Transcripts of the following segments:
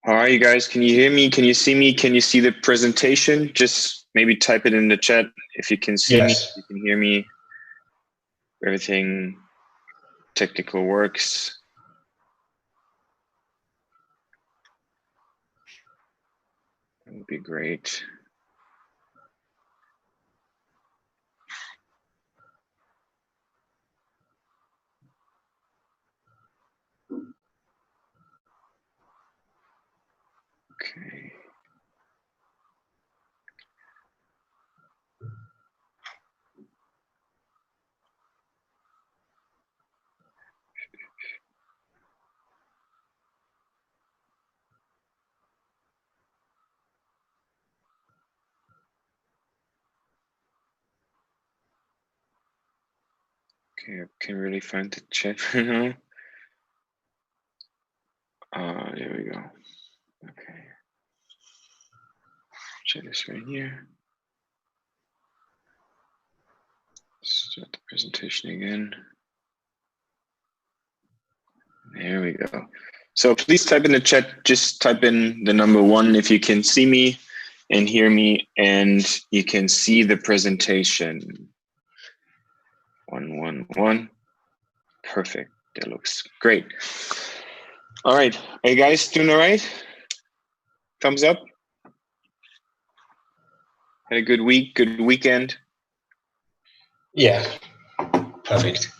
How are you guys? Can you hear me? Can you see me? Can you see the presentation? Just maybe type it in the chat if you can see me, if Yes. you can hear me. Everything technical works. That would be great. Okay. Okay, I can't really find the chat right now. There we go. Okay. Chat is right here. Start the presentation again. There we go. So please type in the chat, just type in the number 1 if you can see me and hear me and you can see the presentation. 111. Perfect. That looks great. All right. Are you guys doing all right? Thumbs up. Had a good week, good weekend. Yeah. Perfect.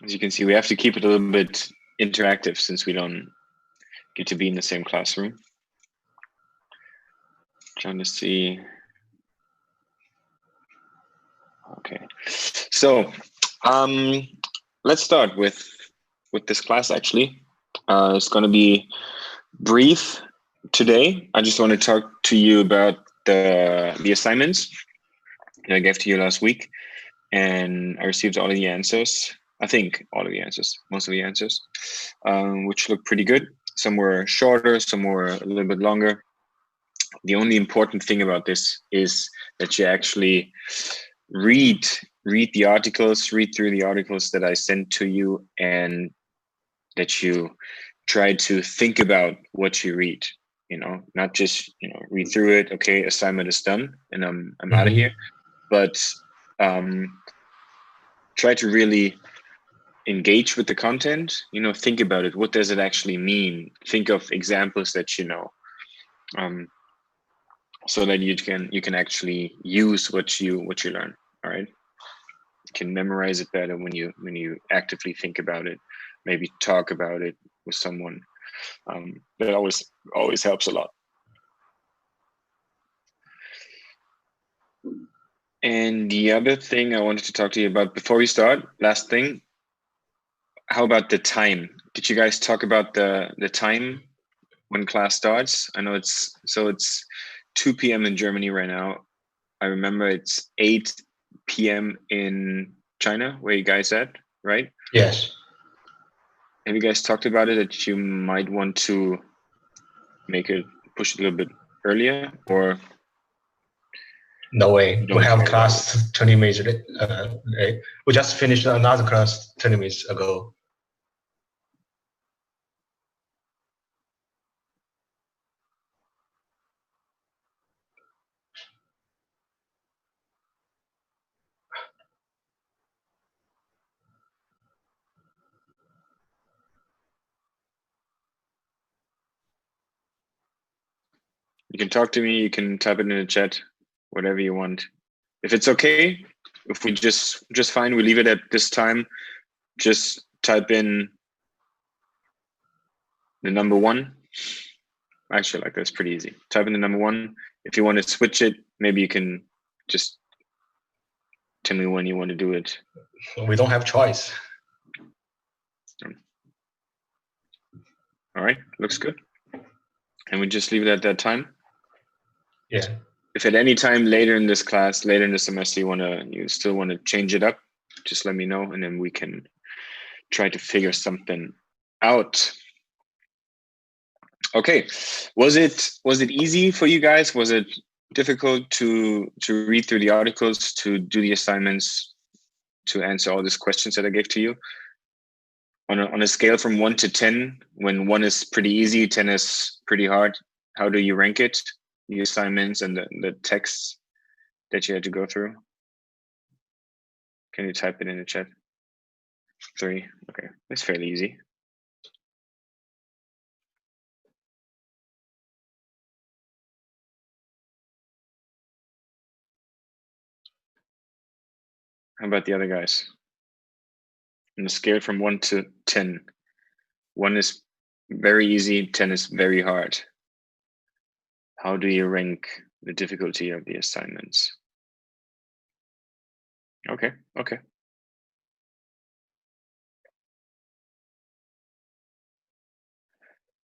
As you can see, we have to keep it a little bit interactive since we don't get to be in the same classroom. Trying to see. Okay. So let's start with this class actually. It's going to be brief today. I just want to talk to you about the assignments that I gave to you last week, and I received all of the answers. I think all of the answers, most of the answers, which look pretty good. Some were shorter, some were a little bit longer. The only important thing about this is that you actually read the articles, read through the articles that I sent to you, and that you try to think about what you read. You know, not just read through it. Okay, assignment is done, and I'm out of here. But try to really engage with the content. Think about it. What does it actually mean? Think of examples that you know, so that you can actually use what you learn. All right, you can memorize it better when you actively think about it. Maybe talk about it with someone. That always helps a lot. And the other thing I wanted to talk to you about before we start, last thing, how about the time? Did you guys talk about the time when class starts? I know it's 2 p.m. in Germany right now. I remember it's 8 p.m. in China, where you guys at, right? Yes. Have you guys talked about it, that you might want to push it a little bit earlier, or? No way. We have class 20 minutes late. We just finished another class 20 minutes ago. You can talk to me, you can type it in the chat, whatever you want. If it's okay, if we just fine, we leave it at this time. Just type in the number 1. Actually, like that's pretty easy. Type in the number 1. If you want to switch it, maybe you can just tell me when you want to do it. We don't have choice. All right, looks good. And we just leave it at that time. Yeah. If at any time later in this class, later in the semester, you still want to change it up, just let me know, and then we can try to figure something out. Okay, was it easy for you guys? Was it difficult to read through the articles, to do the assignments, to answer all these questions that I gave to you? on a scale from 1 to 10, when 1 is pretty easy, 10 is pretty hard, how do you rank it? The assignments and the texts that you had to go through? Can you type it in the chat? 3. Okay, that's fairly easy. How about the other guys? On a scale from 1 to 10, 1 is very easy, 10 is very hard. How do you rank the difficulty of the assignments? Okay.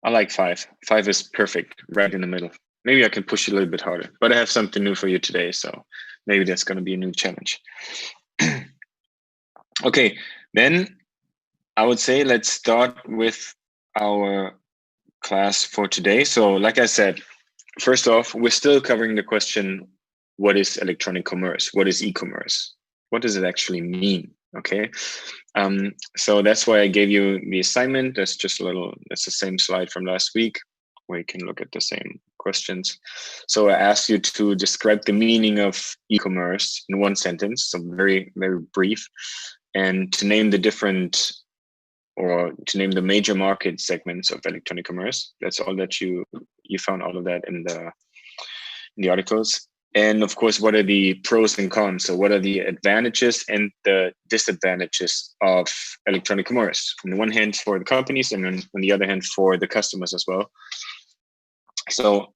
I like 5. 5 is perfect, right in the middle. Maybe I can push it a little bit harder, but I have something new for you today, so maybe that's going to be a new challenge. Okay, then I would say let's start with our class for today. So like I said, first off, we're still covering the question, what is electronic commerce? What is e-commerce? What does it actually mean? Okay, so that's why I gave you the assignment. That's the same slide from last week where you can look at the same questions. So I asked you to describe the meaning of e-commerce in 1 sentence, so very, very brief, and to name the different, or to name the major market segments of electronic commerce. That's all that you found all of that in the articles. And of course, what are the pros and cons? So what are the advantages and the disadvantages of electronic commerce? On the one hand, for the companies, and on the other hand, for the customers as well. So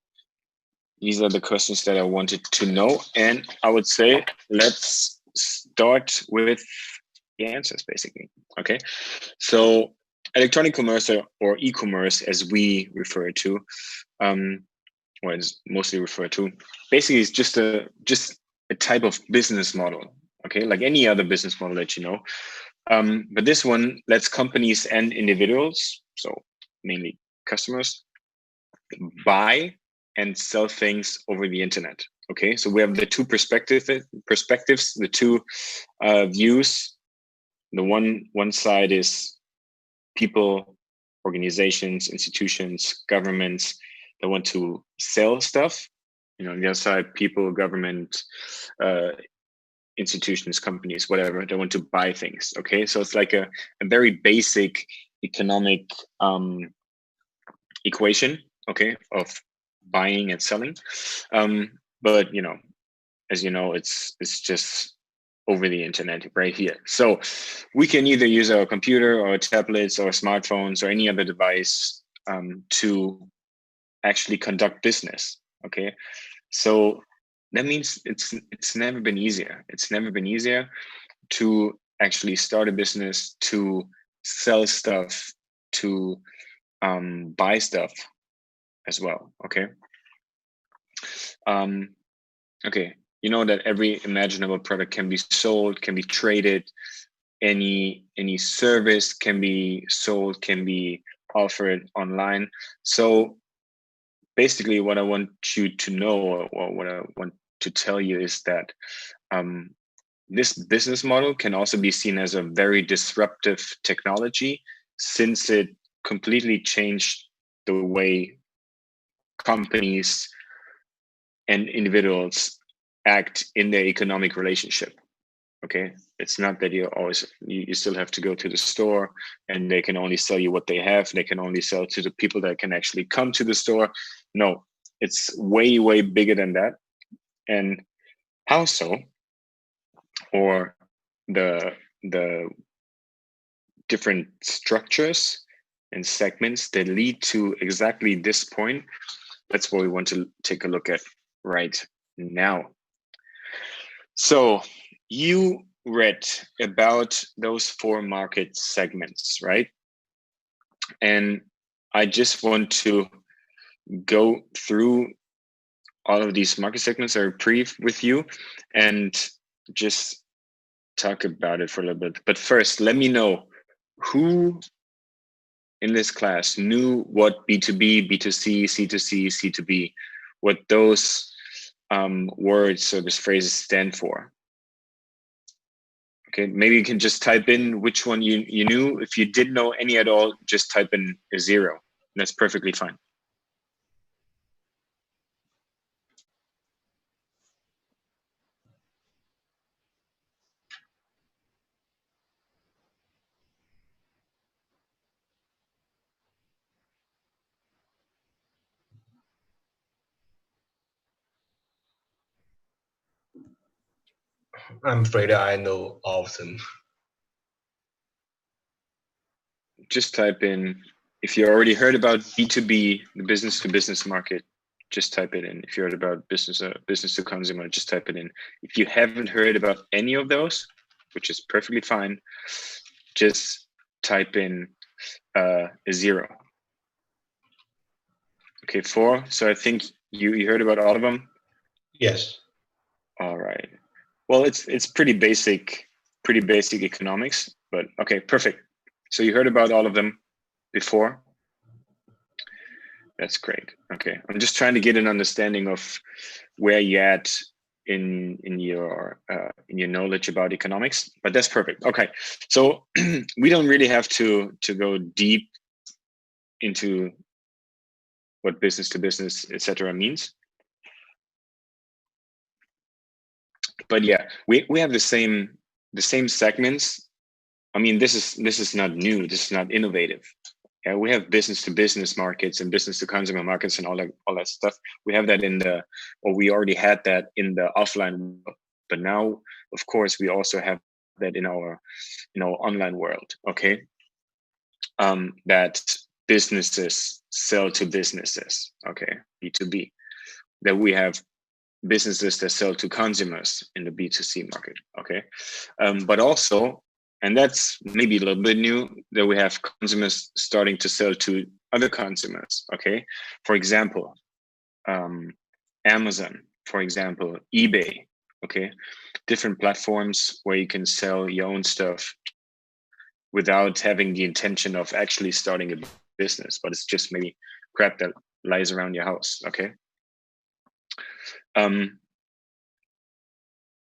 these are the questions that I wanted to know. And I would say, let's start with the answers, basically. Okay. So electronic commerce, or e-commerce, as we refer to, or is mostly referred to, basically is just a type of business model. Okay, like any other business model that you know. But this one lets companies and individuals, so mainly customers, buy and sell things over the internet. Okay, so we have the two perspectives, the two views. The one side is people, organizations, institutions, governments that want to sell stuff. On the other side, people, government, institutions, companies, whatever, they want to buy things. Okay, so it's like a very basic economic equation, okay, of buying and selling. But as you know, it's just over the internet right here. So we can either use our computer or tablets or smartphones or any other device to actually conduct business. Okay, so that means it's never been easier. It's never been easier to actually start a business, to sell stuff, to buy stuff as well. Okay. Okay. You know that every imaginable product can be sold, can be traded. Any service can be sold, can be offered online. So basically, what I want you to know, or what I want to tell you, is that this business model can also be seen as a very disruptive technology, since it completely changed the way companies and individuals act in their economic relationship. Okay, it's not that you still have to go to the store and they can only sell you what they have. They can only sell to the people that can actually come to the store. No, it's way, way bigger than that. And how so? Or the different structures and segments that lead to exactly this point. That's what we want to take a look at right now. So you read about those 4 market segments, right? And I just want to go through all of these market segments are brief with you and just talk about it for a little bit. But first, let me know who in this class knew what B2B, B2C, C2C, C2B, what those words or those phrases stand for. Okay, maybe you can just type in which one you knew. If you didn't know any at all, just type in a 0. That's perfectly fine. I'm afraid I know all of them. Just type in, if you already heard about B2B, the business to business market, just type it in. If you heard about business to consumer, just type it in. If you haven't heard about any of those, which is perfectly fine, just type in a 0. Okay, 4. So I think you heard about all of them. Yes. All right. Well, it's pretty basic economics, but okay, perfect. So you heard about all of them before. That's great. Okay, I'm just trying to get an understanding of where you're at in your knowledge about economics, but that's perfect. Okay, so we don't really have to go deep into what business to business, etc. means. But yeah, we have the same segments. I mean, this is not new. This is not innovative. Yeah, we have business to business markets and business to consumer markets and all that stuff. We have that or we already had that in the offline world. But now, of course, we also have that in our online world. Okay, that businesses sell to businesses. Okay, B2B. That we have businesses that sell to consumers in the B2C market. Okay, but also, and that's maybe a little bit new, that we have consumers starting to sell to other consumers. Okay, for example, Amazon, for example, eBay. Okay, different platforms where you can sell your own stuff without having the intention of actually starting a business, but it's just maybe crap that lies around your house. Okay. And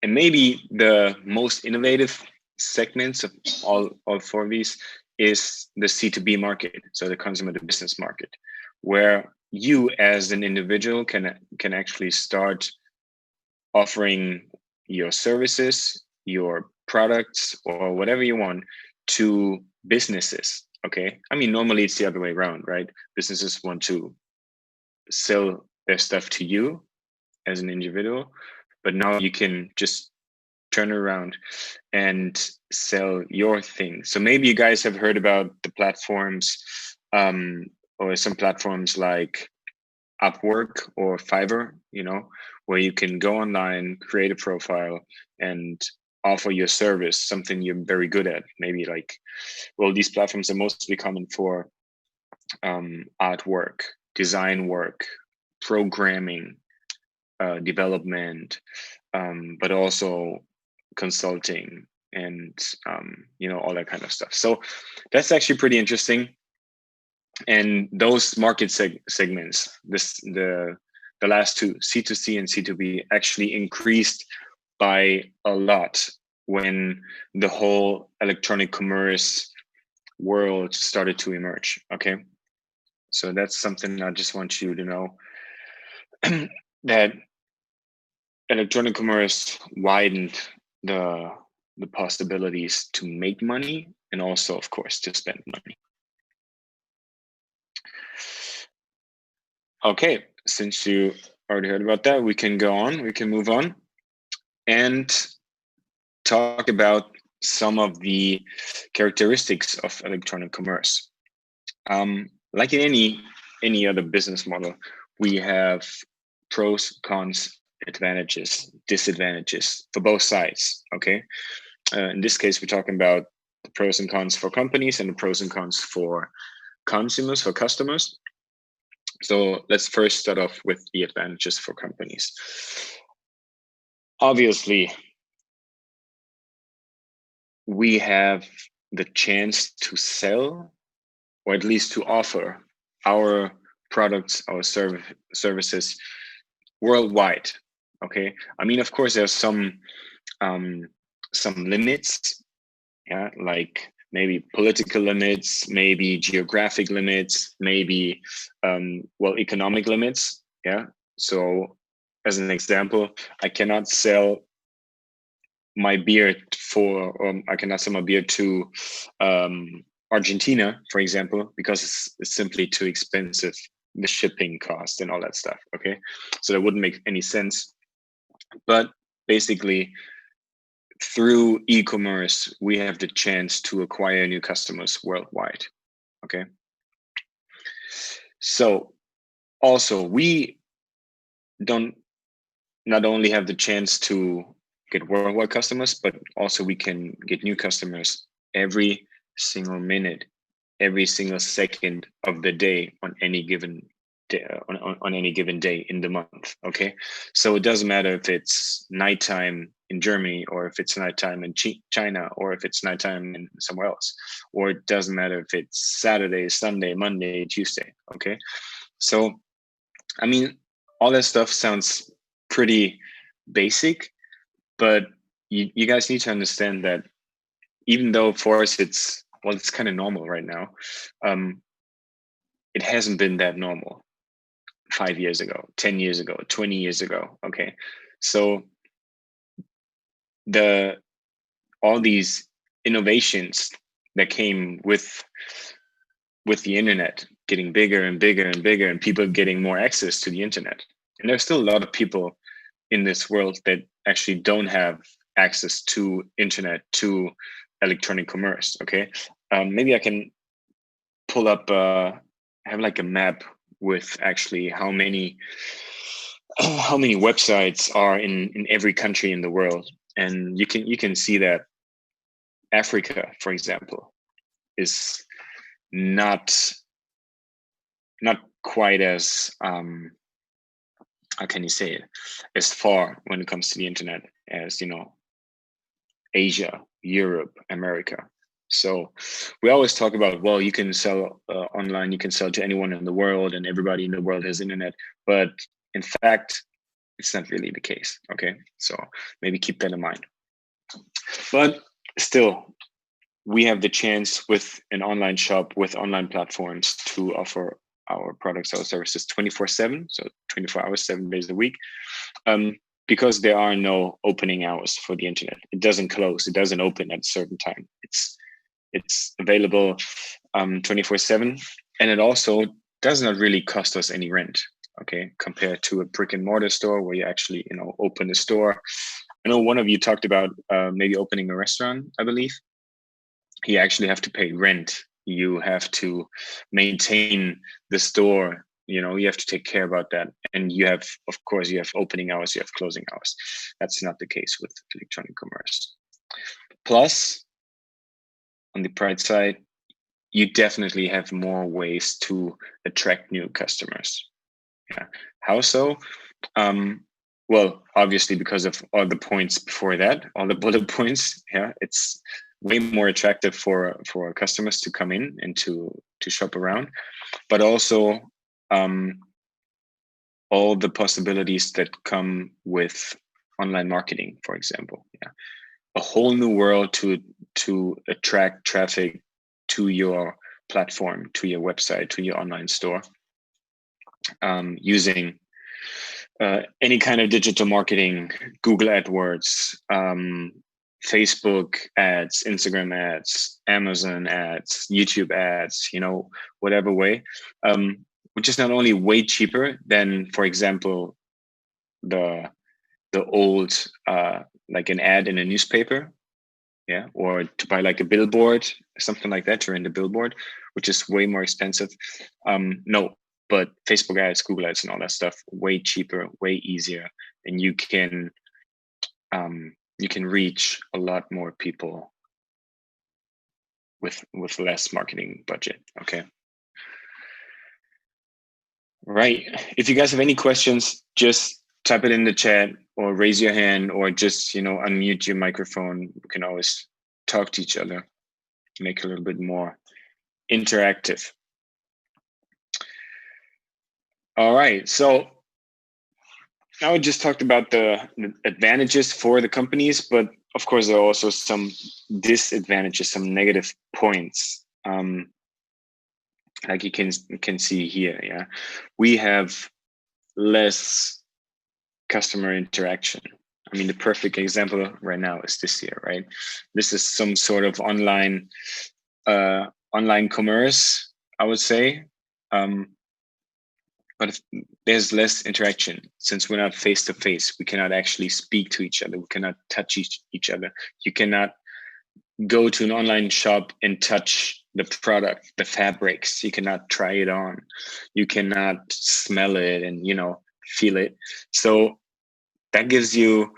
maybe the most innovative segments of all 4 of these is the C2B market, so the consumer to business market, where you as an individual can actually start offering your services, your products, or whatever you want to businesses. Okay, I mean, normally it's the other way around, right? Businesses want to sell their stuff to you as an individual, but now you can just turn around and sell your thing. So maybe you guys have heard about the platforms, or some platforms like Upwork or Fiverr, where you can go online, create a profile, and offer your service, something you're very good at. Maybe these platforms are mostly common for artwork, design work, programming, development, but also consulting and all that kind of stuff. So that's actually pretty interesting. And those market segments, the last two, C2C and C2B, actually increased by a lot when the whole electronic commerce world started to emerge. Okay, so that's something I just want you to know, that electronic commerce widened the possibilities to make money and also, of course, to spend money. Okay, since you already heard about that, we can go on, we can move on and talk about some of the characteristics of electronic commerce. Like in any other business model, we have pros, cons, advantages, disadvantages for both sides. Okay, in this case, we're talking about the pros and cons for companies and the pros and cons for consumers, for customers. So let's first start off with the advantages for companies. Obviously, we have the chance to sell, or at least to offer, our products, our services worldwide. Okay, I mean, of course, there's some some limits, yeah, like maybe political limits, maybe geographic limits, maybe economic limits, yeah. So as an example, I cannot sell my beer I cannot sell my beer to Argentina, for example, because it's simply too expensive, the shipping cost and all that stuff. Okay, so that wouldn't make any sense. But basically, through e-commerce, we have the chance to acquire new customers worldwide. Okay, so also we don't not only have the chance to get worldwide customers, but also we can get new customers every single minute, every single second of the day on any given day, on any given day in the month. Okay, so it doesn't matter if it's nighttime in Germany, or if it's nighttime in China, or if it's nighttime in somewhere else, or it doesn't matter if it's Saturday, Sunday, Monday, Tuesday. Okay, so I mean, all that stuff sounds pretty basic, but you guys need to understand that even though for us it's kind of normal right now, it hasn't been that normal 5 years ago, 10 years ago, 20 years ago. Okay, so all these innovations that came with the internet getting bigger and bigger and bigger, and people getting more access to the internet, and there's still a lot of people in this world that actually don't have access to internet, to electronic commerce. Okay, maybe I can pull up have like a map with actually how many websites are in every country in the world, and you can see that Africa, for example, is not quite as how can you say it, as far when it comes to the internet as, you know, Asia, Europe, America. So we always talk about, well, you can sell online, you can sell to anyone in the world, and everybody in the world has internet. But in fact, it's not really the case. Okay, so maybe keep that in mind. But still, we have the chance with an online shop, with online platforms, to offer our products, our services 24/7, so 24 hours, 7 days a week, because there are no opening hours for the internet. It doesn't close, it doesn't open at a certain time. It's available 24/7, and it also does not really cost us any rent, okay, compared to a brick and mortar store where you actually, you know, open a store. I know one of you talked about maybe opening a restaurant, I believe. You actually have to pay rent, you have to maintain the store, you know, you have to take care about that, and you have, of course, you have opening hours, you have closing hours. That's not the case with electronic commerce. Plus, on the bright side, you definitely have more ways to attract new customers. Yeah. How so? Well, obviously, because of all the points before that, all the bullet points. Yeah, it's way more attractive for customers to come in and to shop around, but also all the possibilities that come with online marketing, for example. Yeah, a whole new world to attract traffic to your platform, to your website, to your online store, using any kind of digital marketing, Google AdWords, Facebook ads, Instagram ads, Amazon ads, YouTube ads, you know, whatever way, which is not only way cheaper than, for example, the old like an ad in a newspaper, yeah, or to buy like a billboard, something like that, to rent a billboard, which is way more expensive. No, but Facebook ads, Google ads, and all that stuff, way cheaper, way easier, and you can reach a lot more people with less marketing budget. Okay. Right. If you guys have any questions, just type it in the chat or raise your hand, or just, you know, unmute your microphone. We can always talk to each other, make it a little bit more interactive. All right. So now we just talked about the advantages for the companies, but of course, there are also some disadvantages, some negative points. Like you can see here, yeah, we have less customer interaction. I mean, the perfect example right now is this here, right? This is some sort of online commerce, I would say. But if there's less interaction, since we're not face to face, we cannot actually speak to each other. We cannot touch each other. You cannot go to an online shop and touch the product, the fabrics. You cannot try it on. You cannot smell it and, feel it. So that gives you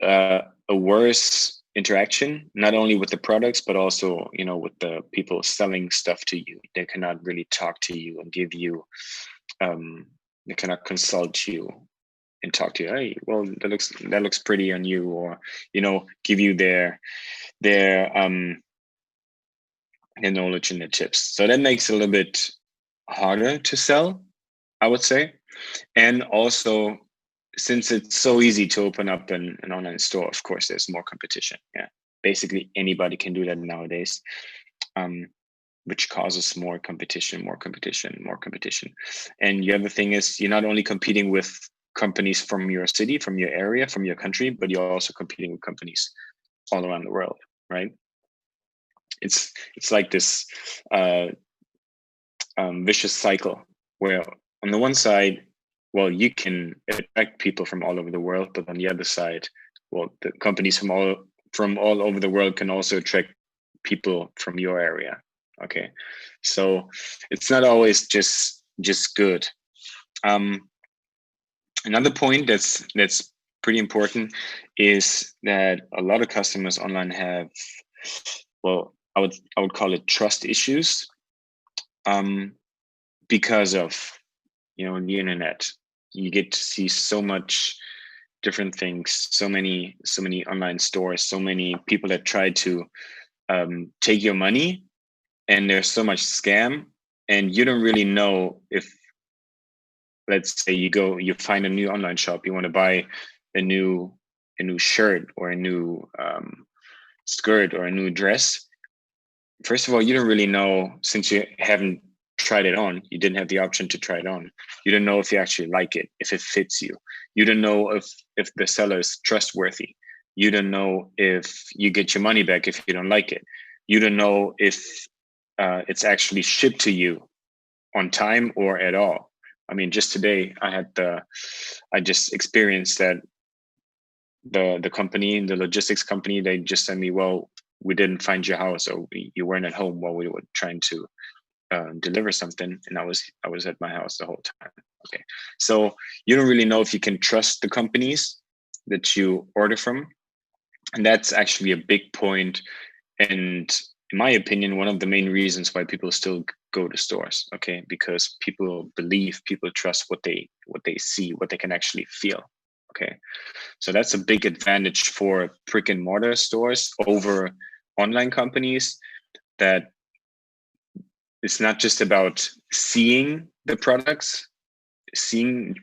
a worse interaction, not only with the products, but also, with the people selling stuff to you. They cannot really talk to you and give you, they cannot consult you and talk to you. Hey, well, that looks pretty on you, or, give you their knowledge and their tips. So that makes it a little bit harder to sell, I would say. And also, since it's so easy to open up an online store, of course, there's more competition. Yeah, basically anybody can do that nowadays, which causes more competition. And the other thing is, you're not only competing with companies from your city, from your area, from your country, but you're also competing with companies all around the world, right? It's like this vicious cycle where on the one side, well, you can attract people from all over the world, but on the other side, well, the companies from all over the world can also attract people from your area. Okay, so it's not always just good. Another point that's pretty important is that a lot of customers online have, well, I would call it trust issues, because of the internet. You get to see so much different things, so many online stores, so many people that try to take your money, and there's so much scam, and you don't really know if, let's say you find a new online shop, you want to buy a new shirt or a new skirt or a new dress. First of all, you don't really know, since you haven't tried it on, you didn't have the option to try it on. You don't know if you actually like it, if it fits you. You don't know if the seller is trustworthy. You don't know if you get your money back if you don't like it. You don't know if it's actually shipped to you on time or at all. I mean, just today I just experienced that the company, the logistics company, they just sent me, well, we didn't find your house, or you weren't at home while we were trying to deliver something, and I was at my house the whole time. Okay, so you don't really know if you can trust the companies that you order from, and that's actually a big point. And in my opinion, one of the main reasons why people still go to stores. Okay, because people believe, people trust what they see, what they can actually feel. Okay, so that's a big advantage for brick and mortar stores over online companies, that it's not just about seeing the products,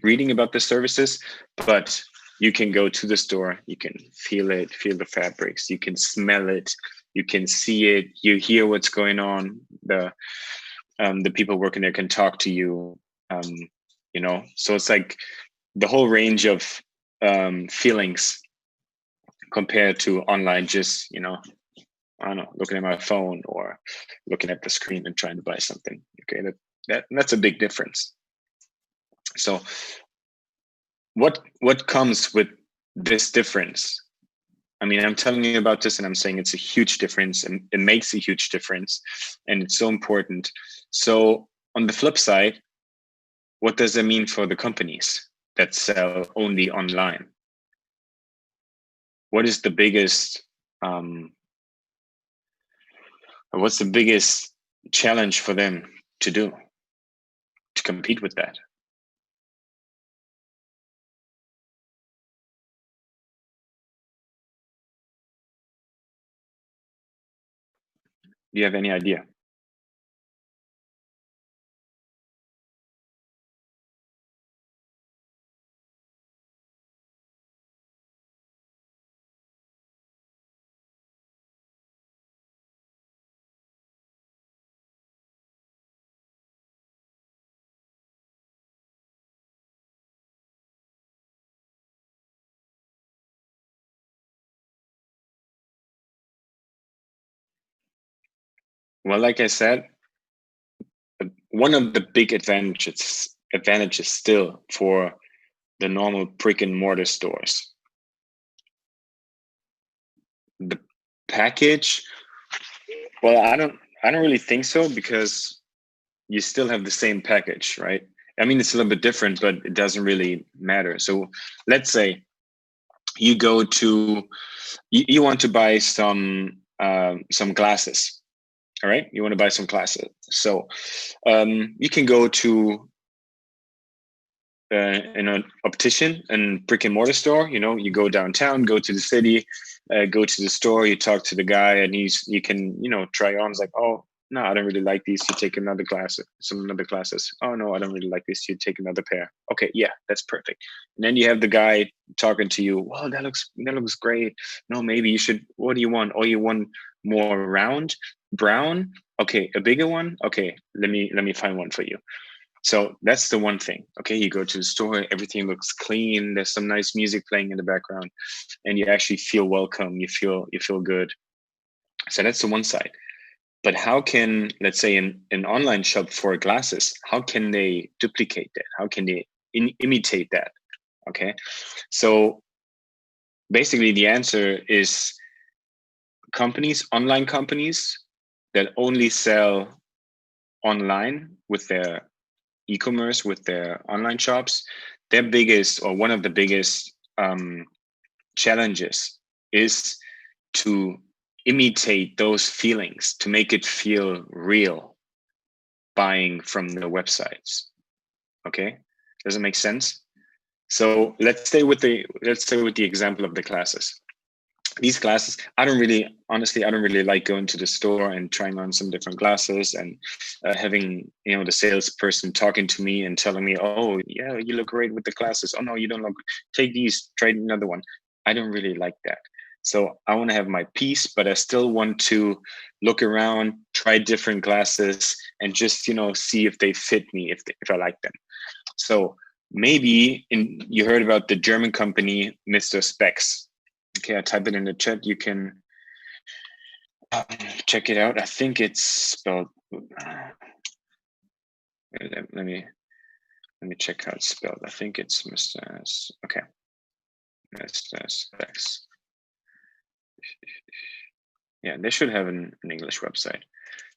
reading about the services, but you can go to the store, you can feel it, feel the fabrics, you can smell it, you can see it, you hear what's going on. The people working there can talk to you, so it's like the whole range of feelings compared to online, just, I don't know, looking at my phone or looking at the screen and trying to buy something. Okay, that's a big difference. So what comes with this difference? I mean, I'm telling you about this and I'm saying it's a huge difference, and it makes a huge difference, and it's so important. So on the flip side, what does that mean for the companies that sell only online? What is the biggest what's the biggest challenge for them to do to compete with that? Do you have any idea? Well, like I said, one of the big advantages still for the normal brick and mortar stores, the package. Well, I don't really think so, because you still have the same package, right? I mean, it's a little bit different, but it doesn't really matter. So let's say you go to you want to buy some glasses. All right, you want to buy some glasses. So you can go to an optician and brick and mortar store. You go downtown, go to the city, go to the store, you talk to the guy, and you can try on. It's like, oh no, I don't really like these, you take another some other glasses. Oh no, I don't really like this, you take another pair. Okay, yeah, that's perfect. And then you have the guy talking to you. Well, that looks great. No, maybe you should, what do you want? Oh, you want more round, brown? Okay, a bigger one. Okay, let me find one for you. So that's the one thing. Okay, you go to the store, everything looks clean. There's some nice music playing in the background, and you actually feel welcome. You feel good. So that's the one side. But how can, let's say, an online shop for glasses, how can they duplicate that? How can they imitate that? Okay, so basically the answer is online companies that only sell online with their e-commerce, with their online shops. Their biggest, or one of the biggest challenges is to imitate those feelings, to make it feel real, buying from the websites. Okay, does it make sense? So let's stay with the example of the classes. These glasses, I don't really like going to the store and trying on some different glasses, and having the salesperson talking to me and telling me, oh yeah, you look great with the glasses. Oh no, you don't look, take these, try another one. I don't really like that. So I want to have my piece, but I still want to look around, try different glasses, and just see if they fit me, if I like them. So maybe you heard about the German company Mr. Specs. Okay, I type it in the chat. You can check it out. I think it's spelled. Let me check how it's spelled. I think it's Mr. Okay, Mr. Specs. Yeah, they should have an English website,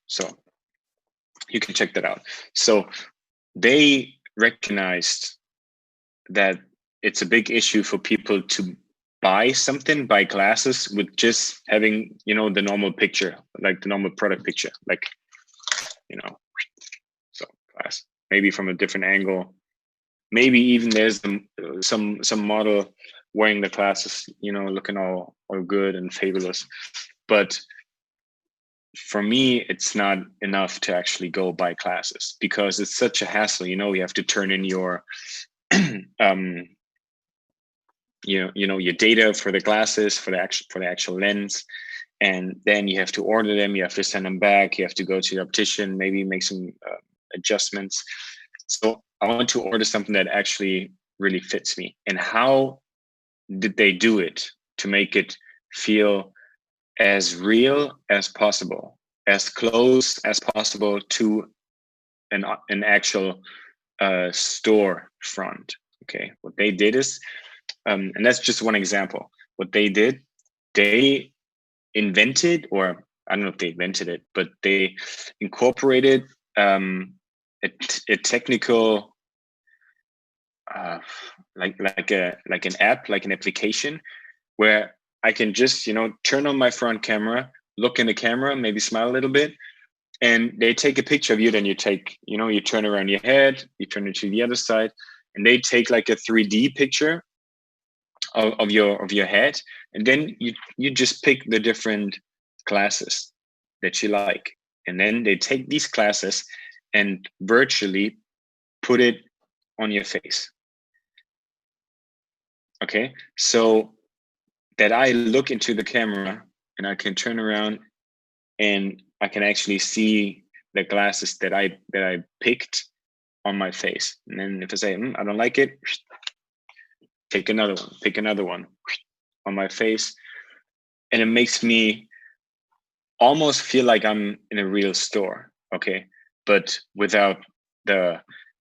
so you can check that out. So they recognized that it's a big issue for people to buy glasses with just having the normal picture, like the normal product picture, like so glass, maybe from a different angle, maybe even there's some model wearing the glasses, looking all good and fabulous. But for me, it's not enough to actually go buy glasses, because it's such a hassle. You have to turn in your your data for the glasses, for the actual lens, and then you have to order them, you have to send them back, you have to go to the optician, maybe make some adjustments. So I want to order something that actually really fits me. And how did they do it to make it feel as real as possible, as close as possible to an actual store front? Okay, what they did is, and that's just one example. What they did, they invented, or I don't know if they invented it, but they incorporated a technical, like an app, like an application, where I can just turn on my front camera, look in the camera, maybe smile a little bit, and they take a picture of you. Then you turn around your head, you turn it to the other side, and they take like a 3D picture of your head, and then you just pick the different classes that you like, and then they take these classes and virtually put it on your face. Okay, so that I look into the camera and I can turn around and I can actually see the glasses that I picked on my face. And then if I say I don't like it, pick another one on my face, and it makes me almost feel like I'm in a real store, okay, but without the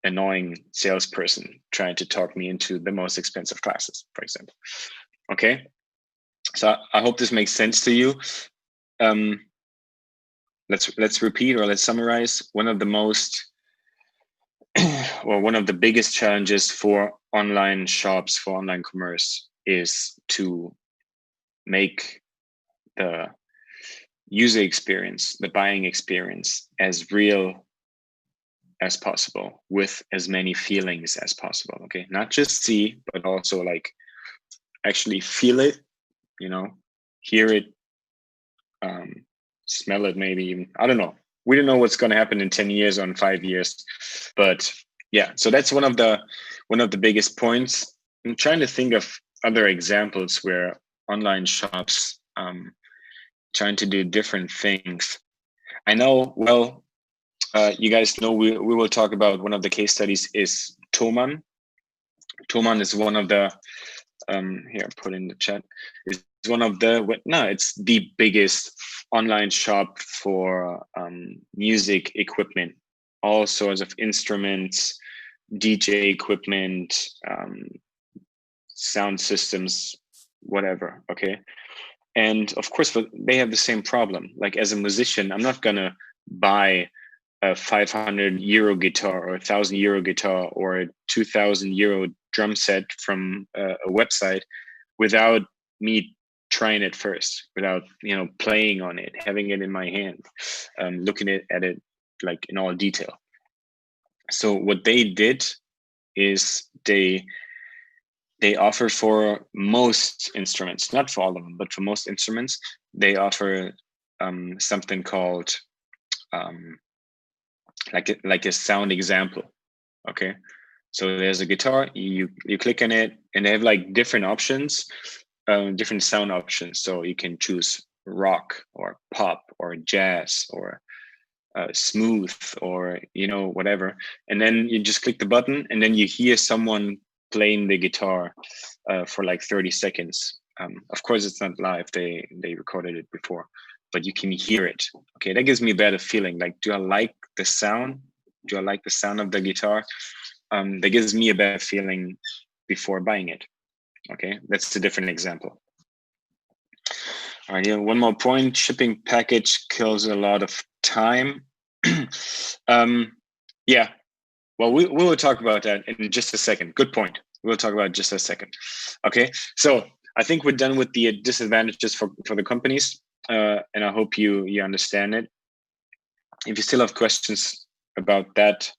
annoying salesperson trying to talk me into the most expensive classes, for example. Okay, so I hope this makes sense to you. Let's repeat, or let's summarize. One of the most or one of the biggest challenges for online shops, for online commerce, is to make the user experience, the buying experience, as real as possible, with as many feelings as possible. Okay, not just see, but also like actually feel it, hear it, smell it, maybe even. I don't know. We don't know what's going to happen in 10 years or in 5 years, but yeah. So that's one of the biggest points. I'm trying to think of other examples where online shops trying to do different things. I know, well, you guys know we will talk about one of the case studies is Thomann. Thomann is one of the, here, put in the chat, is one of the, no, it's the biggest online shop for music equipment, all sorts of instruments, DJ equipment, sound systems, whatever, okay? And of course, they have the same problem. Like as a musician, I'm not gonna buy a 500 euro guitar or a 1,000 euro guitar or a 2,000 euro drum set from a website without me trying it first, without playing on it, having it in my hand, looking at it like in all detail. So what they did is they offer for most instruments, not for all of them, but for most instruments, they offer something called like a sound example. Okay, so there's a guitar, you click on it, and they have like different options, different sound options. So you can choose rock or pop or jazz or smooth or whatever, and then you just click the button, and then you hear someone playing the guitar for like 30 seconds. Of course, it's not live; they recorded it before, but you can hear it. Okay, that gives me a better feeling. Like, do I like the sound? Do I like the sound of the guitar? That gives me a better feeling before buying it. Okay, that's a different example. All right, yeah, one more point. Shipping package kills a lot of time. Yeah, well, we will talk about that in just a second. Good point. We'll talk about it in just a second. Okay, so I think we're done with the disadvantages for the companies, and I hope you understand it. If you still have questions about that,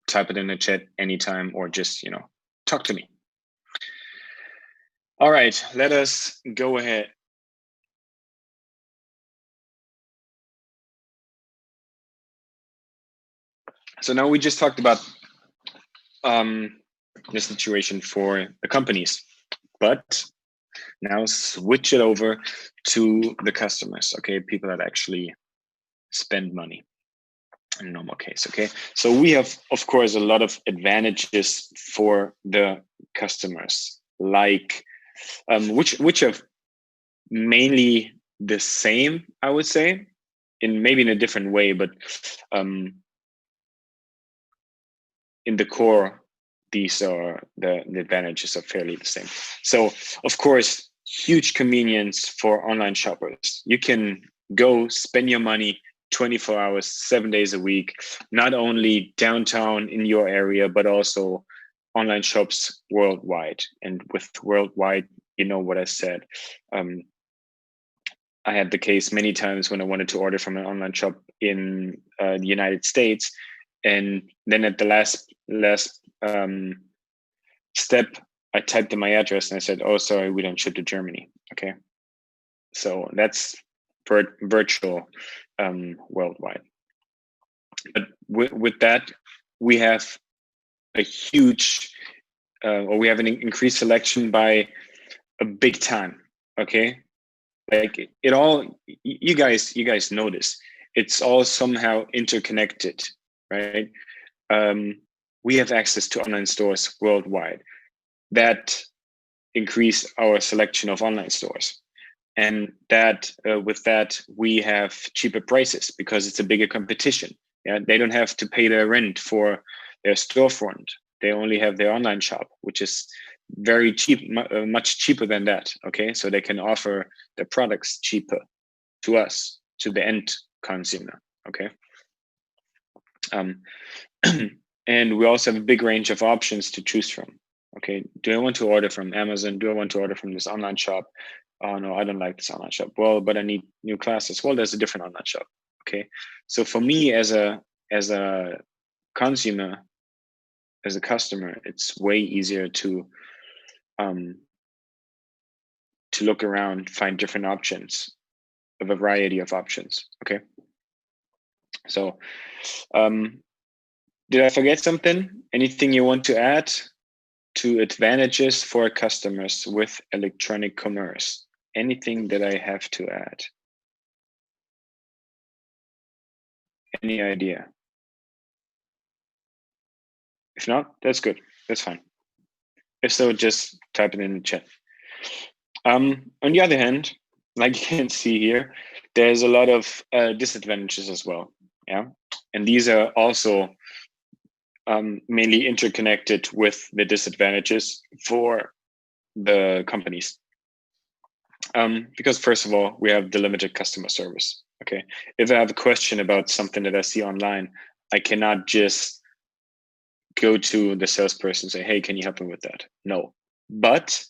type it in the chat anytime, or just talk to me. All right, let us go ahead. So now we just talked about the situation for the companies, but now switch it over to the customers. Okay, people that actually spend money in a normal case. Okay, so we have, of course, a lot of advantages for the customers, like which are mainly the same, I would say, maybe in a different way, but in the core, these are the advantages are fairly the same. So, of course, huge convenience for online shoppers. You can go spend your money 24 hours, 7 days a week, not only downtown in your area, but also online shops worldwide. And with worldwide, you know what I said. I had the case many times when I wanted to order from an online shop in the United States, and then at the last step, I typed in my address and I said, "Oh, sorry, we don't ship to Germany." Okay, so that's virtual worldwide. But with that, we have a huge, or we have an increased selection by a big time. Okay, like it all, you guys notice it's all somehow interconnected, right? We have access to online stores worldwide that increase our selection of online stores, and that with that we have cheaper prices because it's a bigger competition. Yeah, they don't have to pay their rent for their storefront. They only have their online shop, which is very cheap, much cheaper than that. Okay, so they can offer their products cheaper to us, to the end consumer. Okay. And we also have a big range of options to choose from. Okay, do I want to order from Amazon? Do I want to order from this online shop? Oh no, I don't like this online shop. Well, but I need new classes. Well, there's a different online shop. Okay, so for me as a consumer, as a customer, it's way easier to look around, find different options, a variety of options. Okay, so did I forget something? Anything you want to add to advantages for customers with electronic commerce? Anything that I have to add? Any idea? If not, that's good. That's fine. If so, just type it in the chat. On the other hand, like you can see here, there's a lot of disadvantages as well. Yeah, and these are also mainly interconnected with the disadvantages for the companies. Because first of all, we have the limited customer service. Okay, if I have a question about something that I see online, I cannot just go to the salesperson and say, hey, can you help me with that? No. But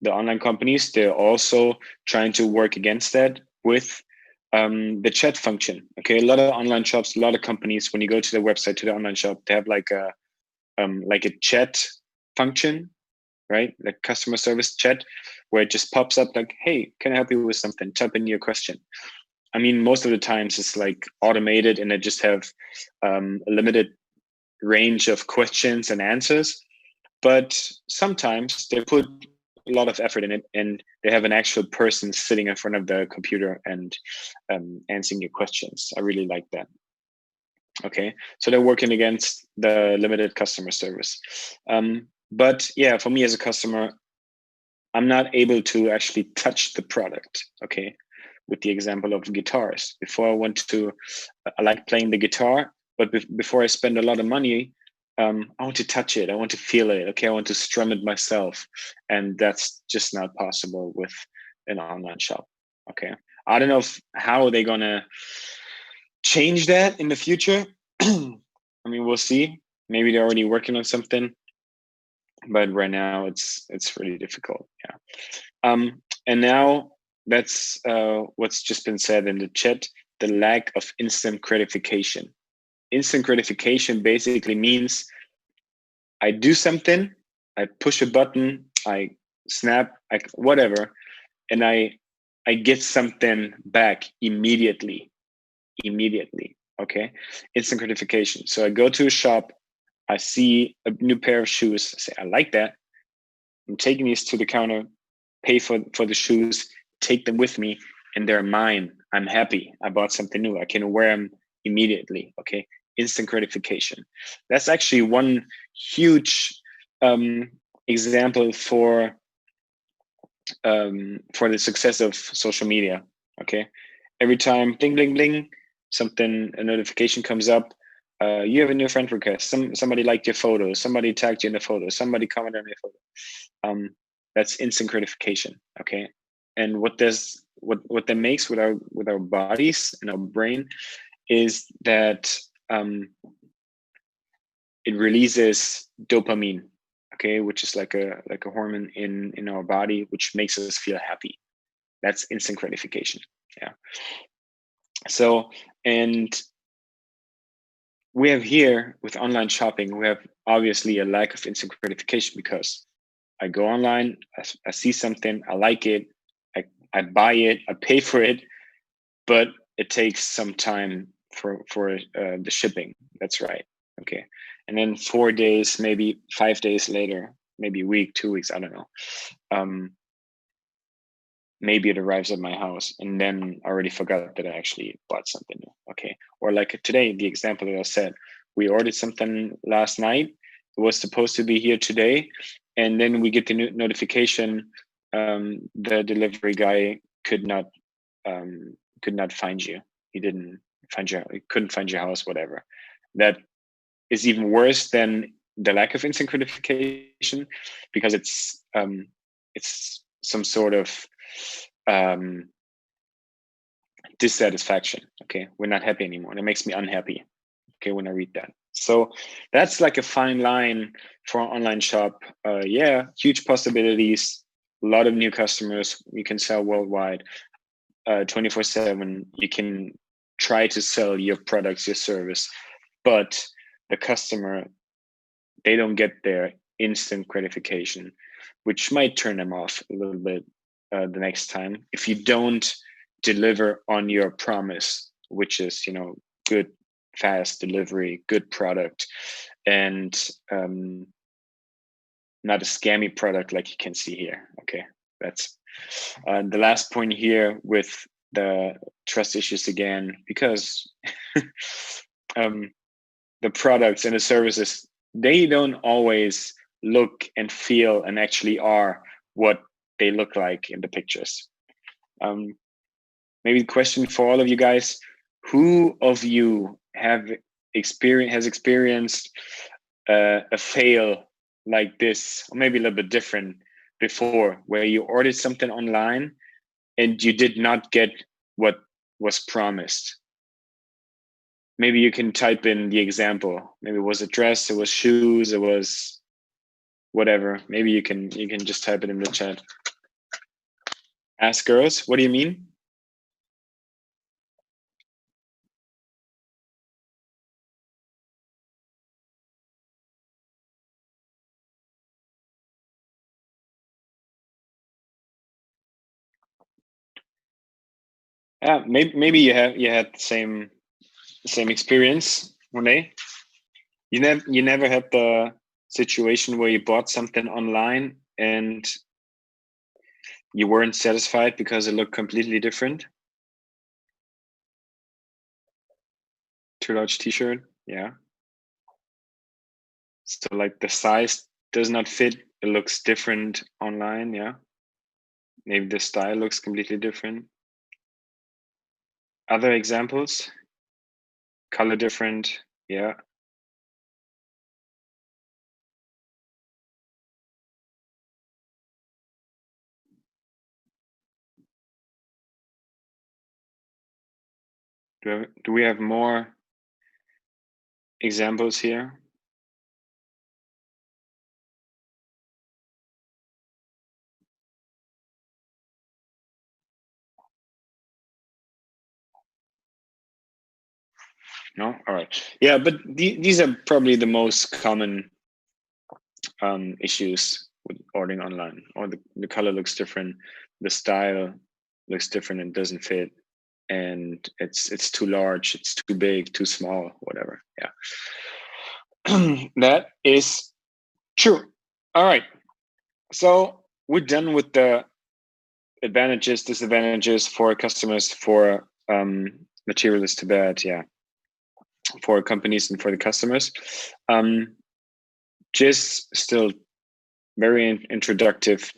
the online companies, they're also trying to work against that with the chat function. Okay, a lot of online shops, a lot of companies, when you go to their website, to the online shop, they have like a chat function, right? Like customer service chat, where it just pops up like, hey, can I help you with something? Type in your question. I mean, most of the times it's like automated and they just have a limited range of questions and answers. But sometimes they put a lot of effort in it and they have an actual person sitting in front of the computer and answering your questions. I really like that. Okay, so they're working against the limited customer service. But yeah, for me as a customer, I'm not able to actually touch the product. Okay, with the example of guitars. Before I like playing the guitar, but before I spend a lot of money, I want to touch it. I want to feel it. Okay, I want to strum it myself, and that's just not possible with an online shop. Okay, I don't know how they're gonna change that in the future. I mean, we'll see. Maybe they're already working on something, but right now it's really difficult. Yeah. And now that's what's just been said in the chat. The lack of instant gratification. Instant gratification basically means I do something, I push a button, I snap, whatever, and I get something back immediately. Okay, instant gratification. So I go to a shop, I see a new pair of shoes, I say, I like that. I'm taking these to the counter, pay for the shoes, take them with me, and they're mine. I'm happy. I bought something new. I can wear them immediately. Okay, instant gratification. That's actually one huge example for the success of social media. Okay, every time bling bling bling, a notification comes up. You have a new friend request. Somebody liked your photo. Somebody tagged you in the photo. Somebody commented on your photo. That's instant gratification. Okay, and what that makes with our bodies and our brain is that it releases dopamine. Okay, which is like a hormone in our body, which makes us feel happy. That's instant gratification. Yeah. So, and we have here with online shopping, we have obviously a lack of instant gratification because I go online, I see something, I like it, I buy it, I pay for it, but it takes some time for the shipping. That's right. Okay. And then 4 days, maybe 5 days later, maybe a week, 2 weeks, I don't know. Maybe it arrives at my house and then I already forgot that I actually bought something new. Okay. Or like today, the example that I said, we ordered something last night. It was supposed to be here today. And then we get the notification the delivery guy could not find you. He didn't find you. He couldn't find your house. Whatever. That is even worse than the lack of instant gratification, because it's some sort of dissatisfaction. Okay, we're not happy anymore, and it makes me unhappy. Okay, when I read that. So that's like a fine line for an online shop. Yeah, huge possibilities, a lot of new customers. You can sell worldwide, 24/7. You can try to sell your products, your service, but the customer, they don't get their instant gratification, which might turn them off a little bit the next time if you don't deliver on your promise, which is, good, fast delivery, good product, and not a scammy product like you can see here. Okay, that's the last point here with the trust issues again, because the products and the services, they don't always look and feel and actually are what they look like in the pictures. Maybe the question for all of you guys: who of you has experienced a fail like this, or maybe a little bit different before, where you ordered something online and you did not get what was promised? Maybe you can type in the example. Maybe it was a dress, it was shoes, it was whatever. Maybe you can just type it in the chat. Ask girls, what do you mean? Yeah, maybe you had the same experience, Renee. You never had the situation where you bought something online and you weren't satisfied because it looked completely different? Too large t-shirt, yeah. So like the size does not fit, it looks different online, yeah. Maybe the style looks completely different. Other examples? Color different, yeah. Do we have more examples here? No? All right. Yeah, but these are probably the most common issues with ordering online. Or the color looks different, the style looks different and doesn't fit, and it's too large, it's too big, too small, whatever. Yeah. That is true. All right. So we're done with the advantages, disadvantages for customers, for materialist to bad, yeah, for companies and for the customers. Just still very introductive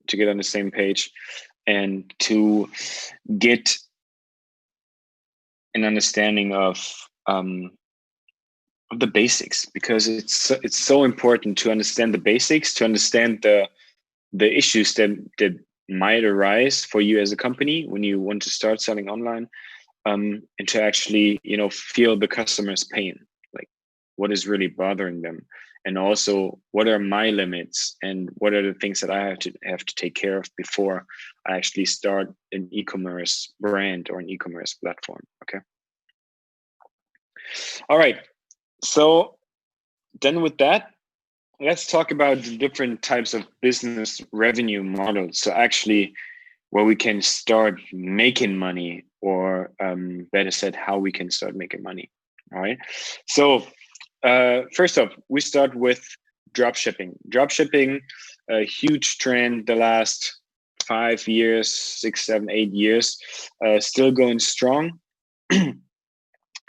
to get on the same page and to get an understanding of the basics, because it's so important to understand the basics, to understand the issues that might arise for you as a company when you want to start selling online, and to actually feel the customer's pain, like what is really bothering them, and also what are my limits and what are the things that I have to take care of before I actually start an e-commerce brand or an e-commerce platform. Okay. All right. So then with that, let's talk about the different types of business revenue models. So actually where we can start making money, or better said, how we can start making money. All right. So first off, we start with drop shipping. Drop shipping, a huge trend the last 5 years, 6, 7, 8 years, still going strong.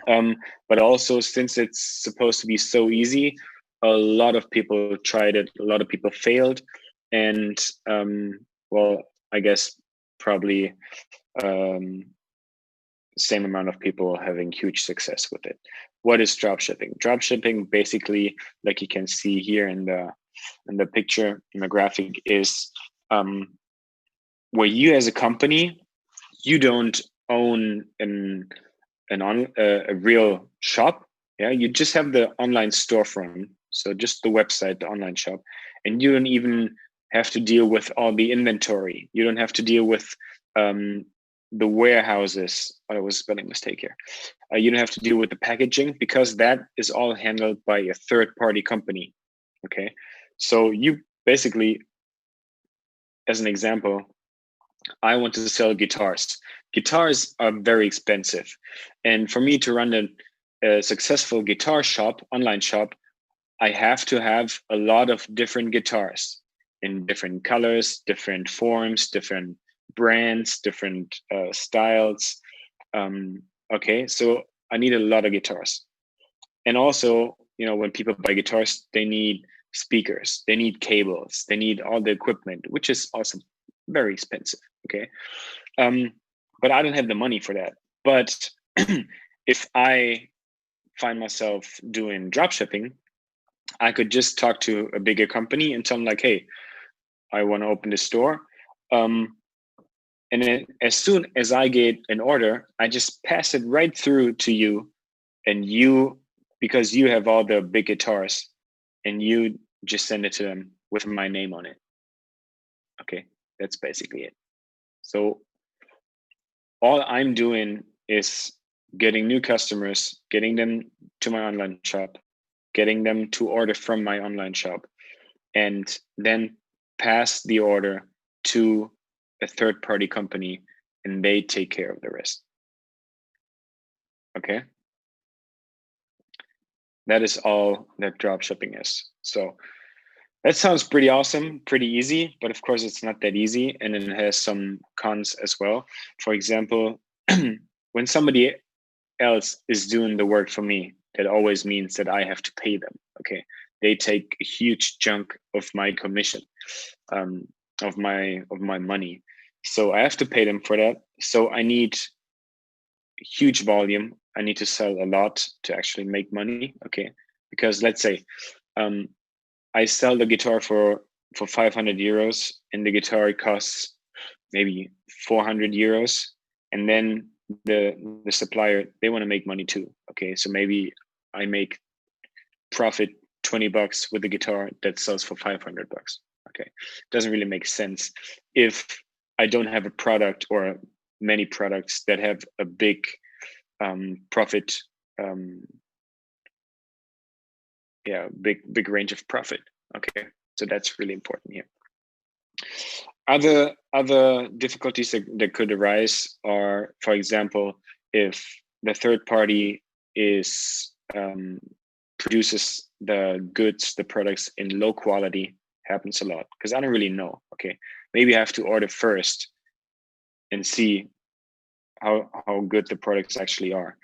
But also, since it's supposed to be so easy, a lot of people tried it, a lot of people failed, and well, I guess probably same amount of people having huge success with it. What is dropshipping? Dropshipping basically, like you can see here in the picture, in the graphic, is where you as a company, you don't own a real shop. Yeah, you just have the online storefront, so just the website, the online shop, and you don't even have to deal with all the inventory. You don't have to deal with the warehouses. Oh, I was a spelling mistake here. You don't have to deal with the packaging, because that is all handled by a third-party company. Okay, so you basically, as an example, I want to sell guitars. Guitars are very expensive, and for me to run a successful guitar shop, online shop, I have to have a lot of different guitars in different colors, different forms, different brands, different styles. Okay, so I need a lot of guitars. And also, when people buy guitars, they need speakers, they need cables, they need all the equipment, which is also very expensive. Okay. But I don't have the money for that. But if I find myself doing drop shipping, I could just talk to a bigger company and tell them like, hey, I want to open the store. And then as soon as I get an order, I just pass it right through to you, and you, because you have all the big guitars, and you just send it to them with my name on it. Okay, that's basically it. So all I'm doing is getting new customers, getting them to my online shop, getting them to order from my online shop, and then pass the order to a third-party company, and they take care of the rest. Okay, that is all that drop shipping is. So that sounds pretty awesome, pretty easy, but of course it's not that easy, and it has some cons as well. For example, when somebody else is doing the work for me, that always means that I have to pay them. Okay, they take a huge chunk of my commission, of my money, so I have to pay them for that. So I need huge volume. I need to sell a lot to actually make money. Okay, because let's say I sell the guitar for 500 euros, and the guitar costs maybe 400 euros, and then the supplier, they want to make money too. Okay, so maybe I make profit 20 bucks with the guitar that sells for 500 bucks. Okay, doesn't really make sense if I don't have a product or many products that have a big profit, big range of profit. Okay, so that's really important here. Other difficulties that could arise are, for example, if the third party is produces the goods, the products in low quality. Happens a lot, because I don't really know. Okay, maybe I have to order first and see how good the products actually are,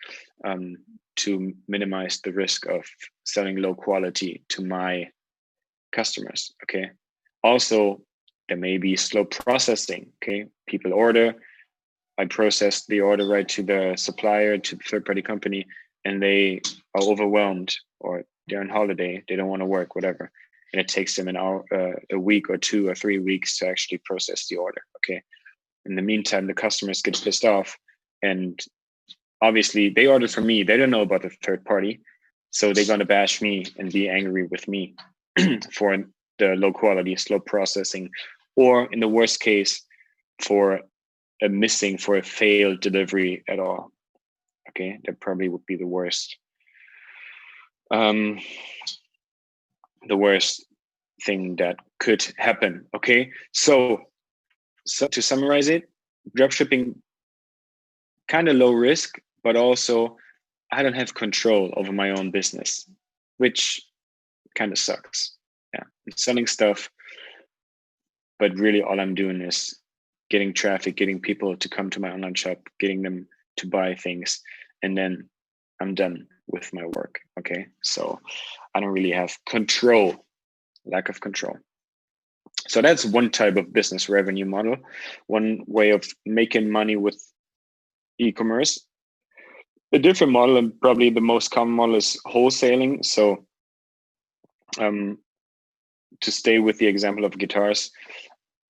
to minimize the risk of selling low quality to my customers. Okay, also there may be slow processing. Okay, people order, I process the order right to the supplier, to the third-party company, and they are overwhelmed, or they're on holiday, they don't want to work, whatever, and it takes them an hour, a week or 2 or 3 weeks to actually process the order. Okay, in the meantime, the customers get pissed off, and obviously they ordered from me, they don't know about the third party, so they're going to bash me and be angry with me for the low quality, slow processing, or in the worst case, for a failed delivery at all. Okay, that probably would be the worst. The worst thing that could happen. Okay, so to summarize it, dropshipping, kind of low risk, but also I don't have control over my own business, which kind of sucks. Yeah, I'm selling stuff, but really all I'm doing is getting traffic, getting people to come to my online shop, getting them to buy things, and then I'm done with my work. Okay, so I don't really have control, lack of control. So that's one type of business revenue model, one way of making money with e-commerce. A different model, and probably the most common model, is wholesaling. So to stay with the example of guitars,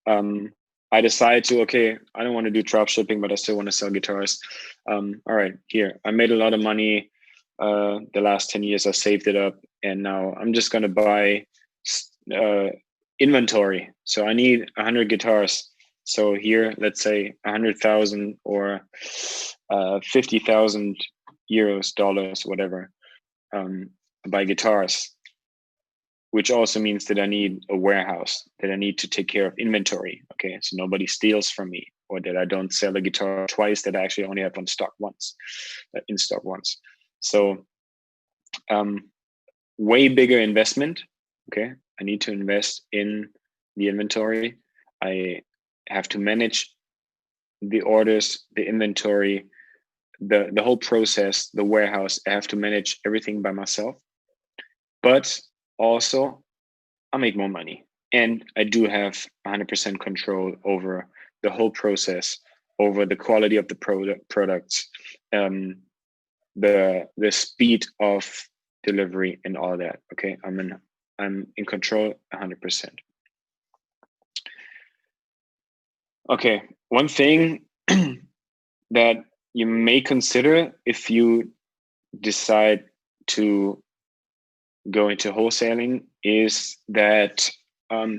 I decide to, okay, I don't want to do drop shipping, but I still want to sell guitars. All right, here, I made a lot of money the last 10 years. I saved it up, and now I'm just going to buy inventory. So I need 100 guitars. So here, let's say 100,000 or 50,000 euros, dollars, whatever, buy guitars, which also means that I need a warehouse, that I need to take care of inventory. Okay, so nobody steals from me, or that I don't sell a guitar twice, that I actually only have in stock once. So way bigger investment. Okay, I need to invest in the inventory. I have to manage the orders, the inventory, the whole process, the warehouse. I have to manage everything by myself. But also, I make more money, and I do have 100% control over the whole process, over the quality of the products, the speed of delivery, and all that. Okay, I'm in control 100%. Okay, one thing that you may consider if you decide to go into wholesaling is that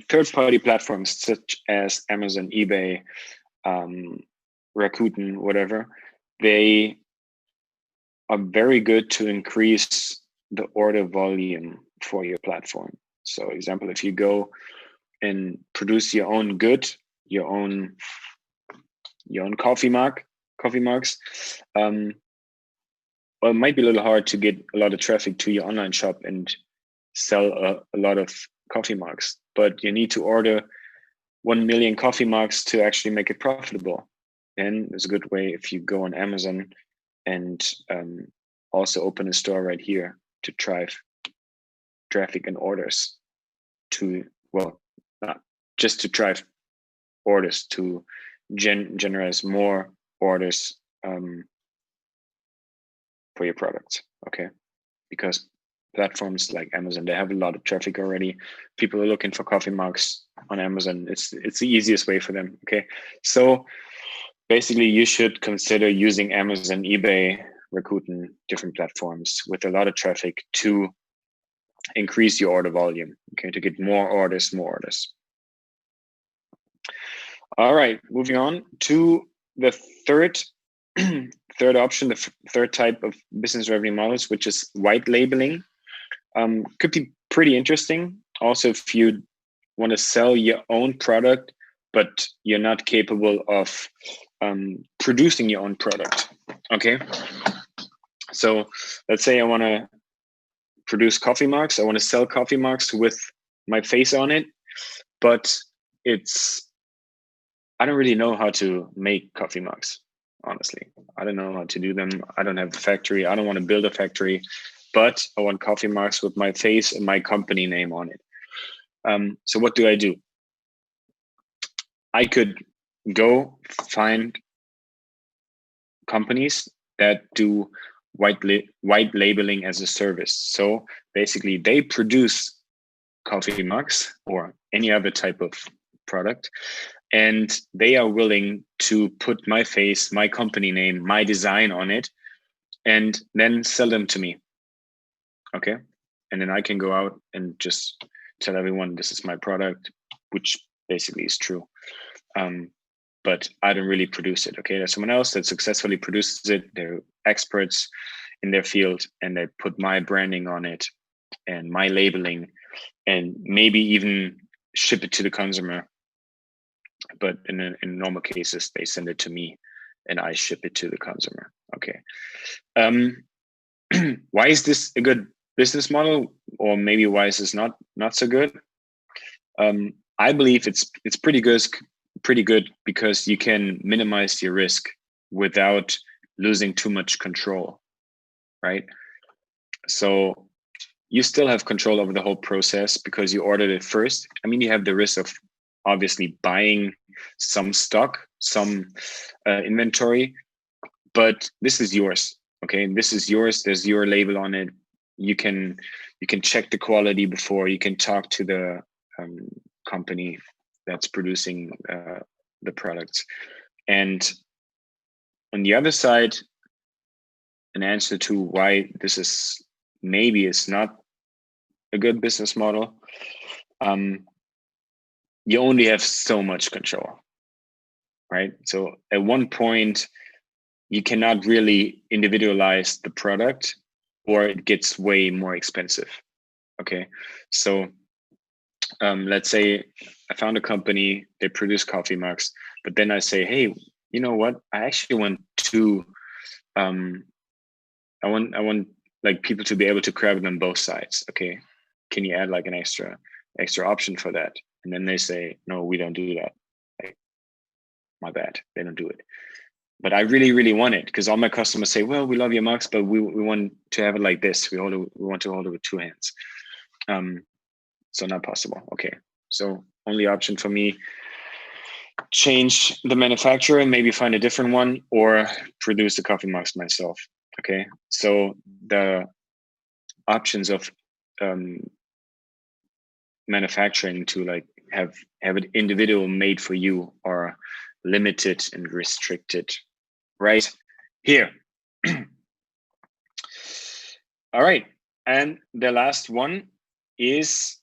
third-party platforms such as Amazon, eBay, Rakuten, whatever, they are very good to increase the order volume for your platform. So, example, if you go and produce your own good, your own coffee mugs, well, it might be a little hard to get a lot of traffic to your online shop and sell a lot of coffee mugs, but you need to order 1 million coffee mugs to actually make it profitable. And there's a good way if you go on Amazon and also open a store right here to drive traffic and orders to, well, not just to drive orders, to generate more orders for your products. Okay, because platforms like Amazon, they have a lot of traffic already. People are looking for coffee mugs on Amazon. It's the easiest way for them. Okay, so basically you should consider using Amazon, eBay, Rakuten, different platforms with a lot of traffic to increase your order volume. Okay, to get more orders. All right, moving on to the third option, the third type of business revenue models, which is white labeling. Could be pretty interesting. Also, if you want to sell your own product, but you're not capable of producing your own product. Okay, so let's say I want to produce coffee mugs. I want to sell coffee mugs with my face on it, but I don't really know how to make coffee mugs. Honestly, I don't know how to do them. I don't have a factory. I don't want to build a factory, but I want coffee mugs with my face and my company name on it. So what do? I could go find companies that do white labeling as a service. So basically they produce coffee mugs or any other type of product, and they are willing to put my face, my company name, my design on it, and then sell them to me. Okay, and then I can go out and just tell everyone this is my product, which basically is true. But I don't really produce it. Okay, there's someone else that successfully produces it. They're experts in their field, and they put my branding on it and my labeling, and maybe even ship it to the consumer. But in normal cases, they send it to me, and I ship it to the consumer. Okay. Why is this a good business model, or maybe why is this not so good? I believe it's pretty good because you can minimize your risk without losing too much control, right? So you still have control over the whole process because you ordered it first. I mean, you have the risk of obviously buying some stock, some inventory, but this is yours. Okay, this is yours. There's your label on it. You can check the quality before. You can talk to the company that's producing the products. And on the other side, an answer to why this is maybe it's not a good business model. You only have so much control, right? So at one point, you cannot really individualize the product, or it gets way more expensive. Okay, so let's say I found a company, they produce coffee mugs, but then I say, hey, you know what? I actually want to, I want like people to be able to grab it on both sides. Okay, can you add like an extra option for that? And then they say, no, we don't do that. Like, my bad, they don't do it. But I really, really want it, because all my customers say, well, we love your mugs, but we want to have it like this. We want to hold it with 2 hands. So not possible. Okay. So only option for me, change the manufacturer and maybe find a different one, or produce the coffee mugs myself. Okay. So the options of manufacturing to like have it individual made for you are limited and restricted right here. All right. And the last one is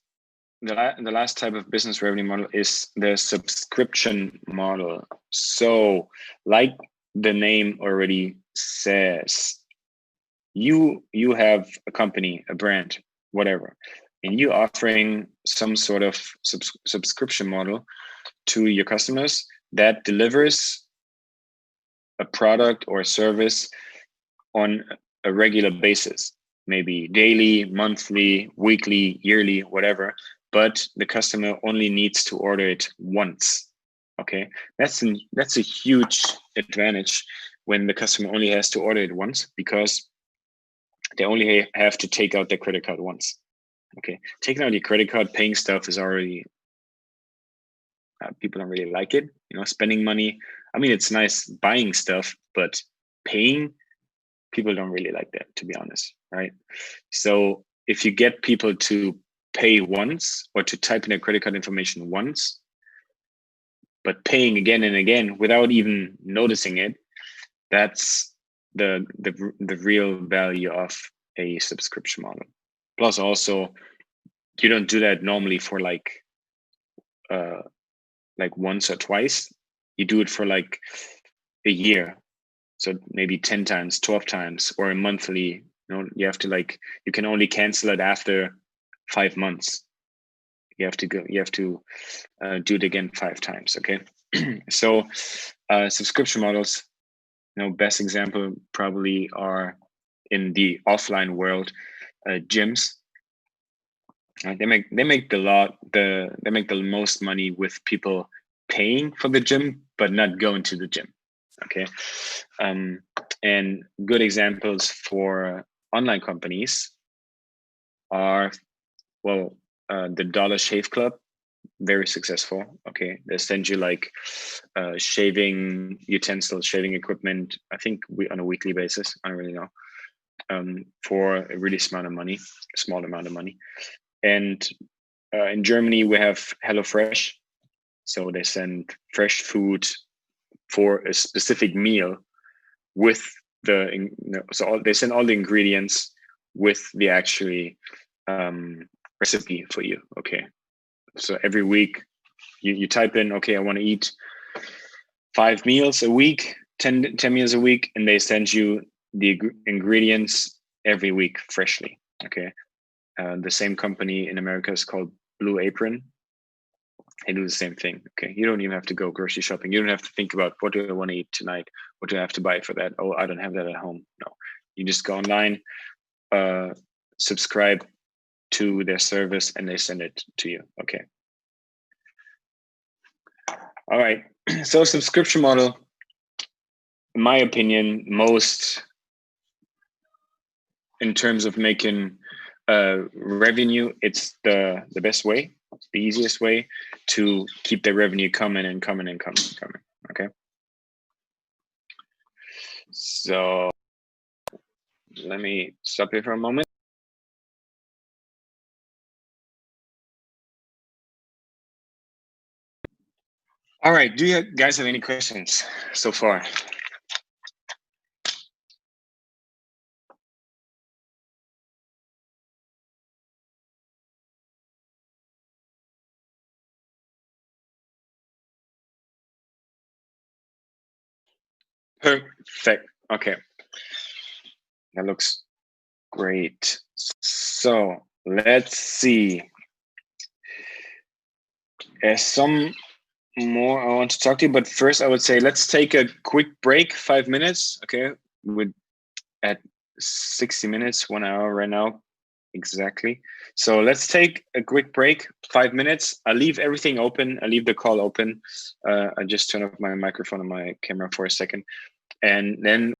the last type of business revenue model is the subscription model. So like the name already says, you have a company, a brand, whatever, and you're offering some sort of subscription model to your customers that delivers a product or a service on a regular basis, maybe daily, monthly, weekly, yearly, whatever, but the customer only needs to order it once. Okay, that's a huge advantage when the customer only has to order it once, because they only have to take out their credit card once. Okay, taking out your credit card, paying stuff is already, people don't really like it. You know, spending money, I mean, it's nice buying stuff, but paying, people don't really like that, to be honest, right? So if you get people to pay once, or to type in their credit card information once, but paying again and again without even noticing it, that's the real value of a subscription model. Plus also, you don't do that normally for like once or twice. You do it for like a year, so maybe 10 times, 12 times, or a monthly. You know, you have to like, you can only cancel it after 5 months. You have to do it again 5 times. Okay. So subscription models, you know, best example probably are in the offline world, gyms. They make the most money with people paying for the gym but not going to the gym. Okay. And good examples for online companies are, well, the Dollar Shave Club, very successful. Okay, they send you like shaving utensils, shaving equipment, I think on a weekly basis, I don't really know, for a really small amount of money. And in Germany we have HelloFresh, so they send fresh food for a specific meal with they send all the ingredients with the actually recipe for you. Okay, so every week you type in, okay, I want to eat 5 meals a week, 10 meals a week, and they send you the ingredients every week freshly. Okay, the same company in America is called Blue Apron. They do the same thing. Okay, you don't even have to go grocery shopping. You don't have to think about, what do I want to eat tonight? What do I have to buy for that? Oh, I don't have that at home. No, you just go online, subscribe to their service, and they send it to you. Okay. All right. So subscription model, in my opinion, most in terms of making revenue, it's the best way. the easiest way to keep the revenue coming and coming and coming and coming. Okay. So let me stop here for a moment. All right. Do you guys have any questions so far? Perfect. Okay. That looks great. So let's see. There's some more I want to talk to you, but first I would say let's take a quick break, 5 minutes. Okay. At 60 minutes, 1 hour right now. Exactly. So let's take a quick break, 5 minutes. I'll leave everything open. I'll leave the call open. I just turn off my microphone and my camera for a second. And then